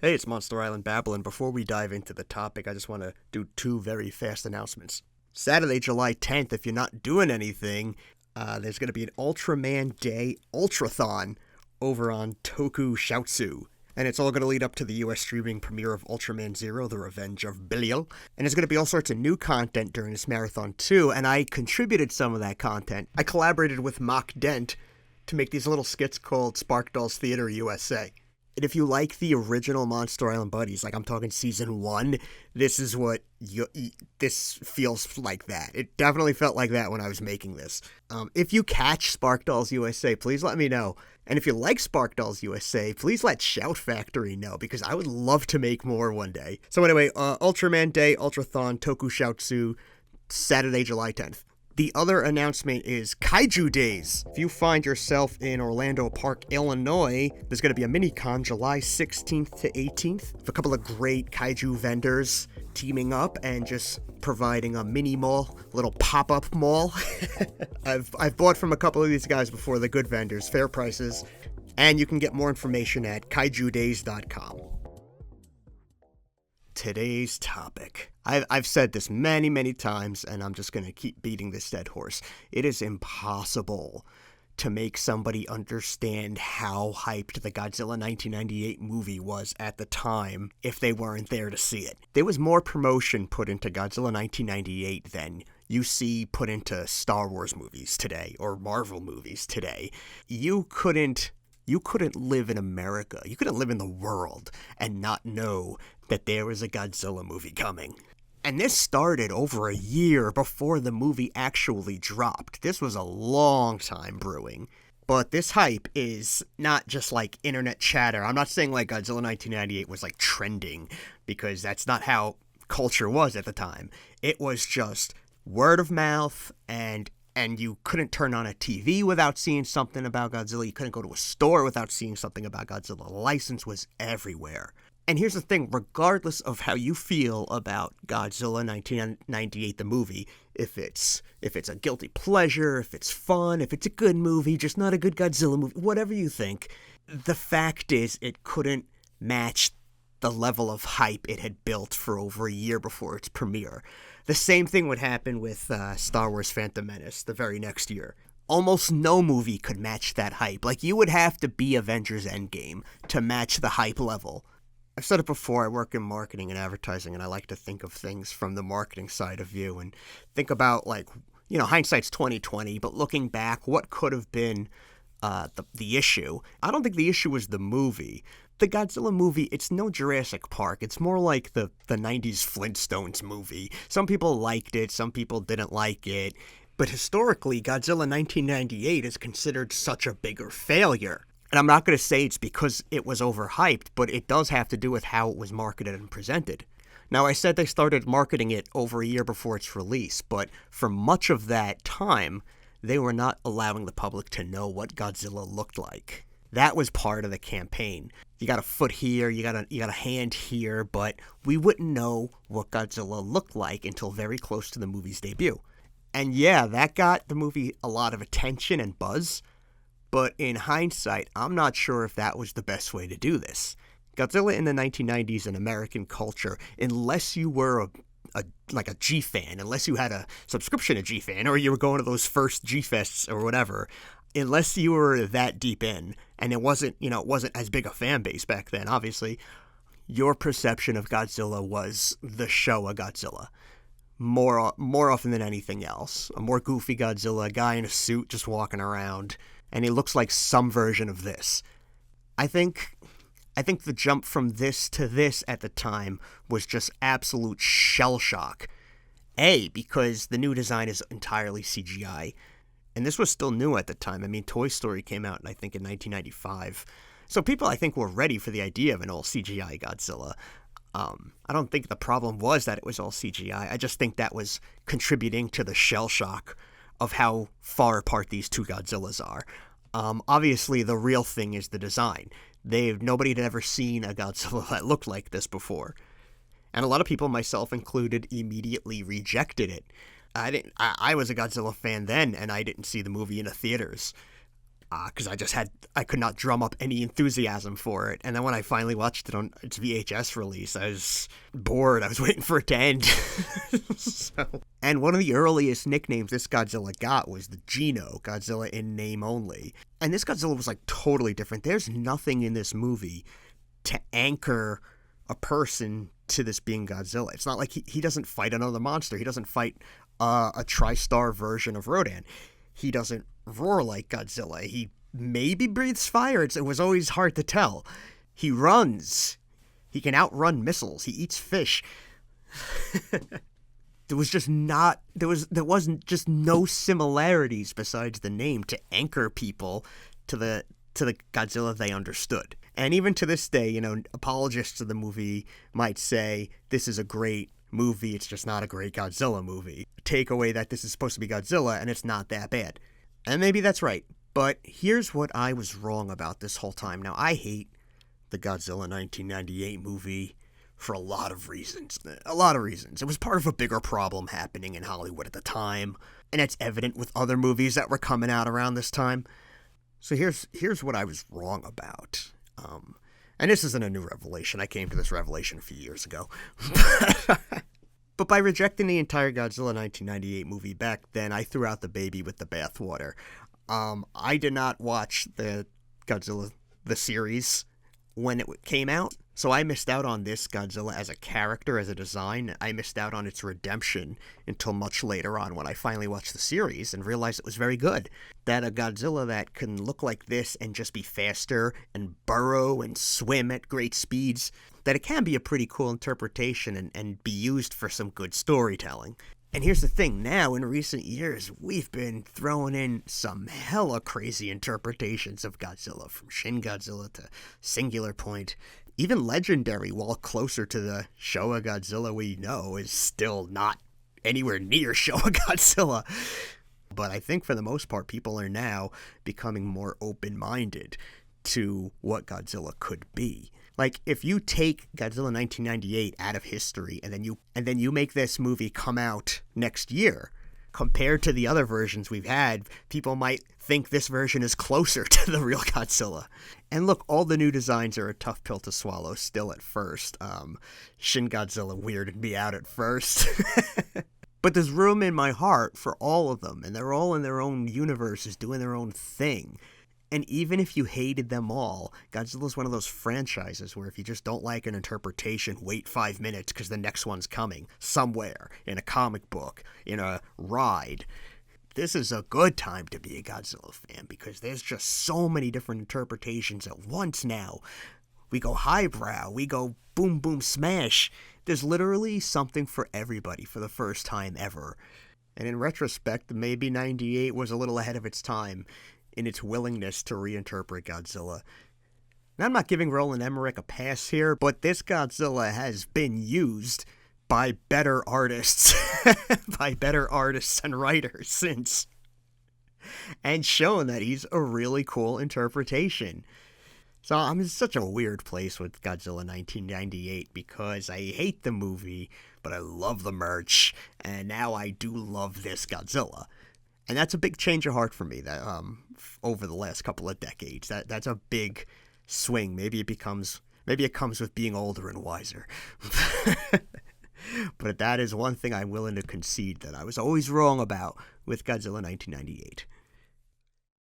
Hey, it's Monster Island Babble, and before we dive into the topic, I just want to do two very fast announcements. Saturday, July 10th, if you're not doing anything, there's going to be an Ultraman Day Ultrathon over on Tokushoutsu. And it's all going to lead up to the US streaming premiere of Ultraman Zero, The Revenge of Belial. And there's going to be all sorts of new content during this marathon, too, and I contributed some of that content. I collaborated with Mock Dent to make these little skits called Spark Dolls Theater USA. And if you like the original Monster Island Buddies, like I'm talking season 1, this feels like that. It definitely felt like that when I was making this. If you catch Spark Dolls USA, please let me know. And if you like Spark Dolls USA, please let Shout Factory know, because I would love to make more one day. So anyway, Ultraman Day, Ultrathon, Tokushoutsu, Saturday, July 10th. The other announcement is Kaiju Days. If you find yourself in Orlando Park, Illinois, there's going to be a mini-con July 16th to 18th with a couple of great kaiju vendors teaming up and just providing a mini mall, a little pop-up mall. I've bought from a couple of these guys before, the good vendors, fair prices, and you can get more information at kaijudays.com. Today's topic. I've said this many, many times, and I'm just going to keep beating this dead horse. It is impossible to make somebody understand how hyped the Godzilla 1998 movie was at the time if they weren't there to see it. There was more promotion put into Godzilla 1998 than you see put into Star Wars movies today or Marvel movies today. You couldn't live in America, you couldn't live in the world and not know that there was a Godzilla movie coming. And this started over a year before the movie actually dropped. This was a long time brewing. But this hype is not just like internet chatter. I'm not saying like Godzilla 1998 was like trending, because that's not how culture was at the time. It was just word of mouth, and you couldn't turn on a TV without seeing something about Godzilla. You couldn't go to a store without seeing something about Godzilla. The license was everywhere. And here's the thing, regardless of how you feel about Godzilla 1998, the movie, if it's a guilty pleasure, if it's fun, if it's a good movie, just not a good Godzilla movie, whatever you think, the fact is it couldn't match the level of hype it had built for over a year before its premiere. The same thing would happen with Star Wars Phantom Menace the very next year. Almost no movie could match that hype. Like, you would have to be Avengers Endgame to match the hype level. I've said it before, I work in marketing and advertising, and I like to think of things from the marketing side of view and think about, like, hindsight's 20/20, but looking back, what could have been the issue? I don't think the issue was the movie. The Godzilla movie, it's no Jurassic Park. It's more like the 90s Flintstones movie. Some people liked it, some people didn't like it. But historically, Godzilla 1998 is considered such a bigger failure. And I'm not going to say it's because it was overhyped, but it does have to do with how it was marketed and presented. Now, I said they started marketing it over a year before its release, but for much of that time, they were not allowing the public to know what Godzilla looked like. That was part of the campaign. You got a foot here, you got a hand here, but we wouldn't know what Godzilla looked like until very close to the movie's debut. And yeah, that got the movie a lot of attention and buzz, but in hindsight, I'm not sure if that was the best way to do this. Godzilla in the 1990s in American culture, unless you were a G-fan, unless you had a subscription to G-fan, or you were going to those first G-fests or whatever, unless you were that deep in, and it wasn't as big a fan base back then, obviously, your perception of Godzilla was the Showa Godzilla. More often than anything else. A more goofy Godzilla, a guy in a suit just walking around, and he looks like some version of this. I think the jump from this to this at the time was just absolute shell shock. Because the new design is entirely CGI. And this was still new at the time. I mean, Toy Story came out, I think, in 1995. So people, I think, were ready for the idea of an all CGI Godzilla. I don't think the problem was that it was all CGI. I just think that was contributing to the shell shock of how far apart these two Godzillas are. Obviously, the real thing is the design. Nobody had ever seen a Godzilla that looked like this before. And a lot of people, myself included, immediately rejected it. I was a Godzilla fan then, and I didn't see the movie in the theaters. because I could not drum up any enthusiasm for it. And then when I finally watched it on its VHS release, I was bored. I was waiting for it to end. And one of the earliest nicknames this Godzilla got was the Geno, Godzilla in name only. And this Godzilla was like totally different. There's nothing in this movie to anchor a person to this being Godzilla. It's not like he doesn't fight another monster. He doesn't fight a tri-star version of Rodan. He doesn't roar like Godzilla. He maybe breathes fire. It was always hard to tell. He runs. He can outrun missiles. He eats fish. There wasn't just no similarities besides the name to anchor people to the Godzilla they understood. And even to this day, apologists of the movie might say this is a great movie, it's just not a great Godzilla movie. Take away that this is supposed to be Godzilla and it's not that bad. And maybe that's right. But here's what I was wrong about this whole time. Now, I hate the Godzilla 1998 movie for a lot of reasons. It was part of a bigger problem happening in Hollywood at the time, and it's evident with other movies that were coming out around this time. So here's what I was wrong about. And this isn't a new revelation. I came to this revelation a few years ago. But by rejecting the entire Godzilla 1998 movie back then, I threw out the baby with the bathwater. I did not watch the Godzilla, the series, when it came out. So I missed out on this Godzilla as a character, as a design. I missed out on its redemption until much later on when I finally watched the series and realized it was very good. That a Godzilla that can look like this and just be faster and burrow and swim at great speeds, that it can be a pretty cool interpretation and be used for some good storytelling. And here's the thing, now in recent years, we've been throwing in some hella crazy interpretations of Godzilla, from Shin Godzilla to Singular Point. Even Legendary, while closer to the Showa Godzilla we know, is still not anywhere near Showa Godzilla. But I think for the most part, people are now becoming more open-minded to what Godzilla could be. Like, if you take Godzilla 1998 out of history and then you make this movie come out next year, compared to the other versions we've had, people might think this version is closer to the real Godzilla. And look, all the new designs are a tough pill to swallow still at first. Shin Godzilla weirded me out at first. But there's room in my heart for all of them, and they're all in their own universes doing their own thing. And even if you hated them all, Godzilla's one of those franchises where if you just don't like an interpretation, wait 5 minutes because the next one's coming somewhere, in a comic book, in a ride. This is a good time to be a Godzilla fan because there's just so many different interpretations at once now. We go highbrow, we go boom boom smash. There's literally something for everybody for the first time ever. And in retrospect, maybe 98 was a little ahead of its time in its willingness to reinterpret Godzilla. Now, I'm not giving Roland Emmerich a pass here, but this Godzilla has been used by better artists, and writers since, and shown that he's a really cool interpretation. So I'm in such a weird place with Godzilla 1998 because I hate the movie, but I love the merch, and now I do love this Godzilla. And that's a big change of heart for me that over the last couple of decades. That's a big swing. Maybe it comes with being older and wiser. But that is one thing I'm willing to concede that I was always wrong about with Godzilla 1998.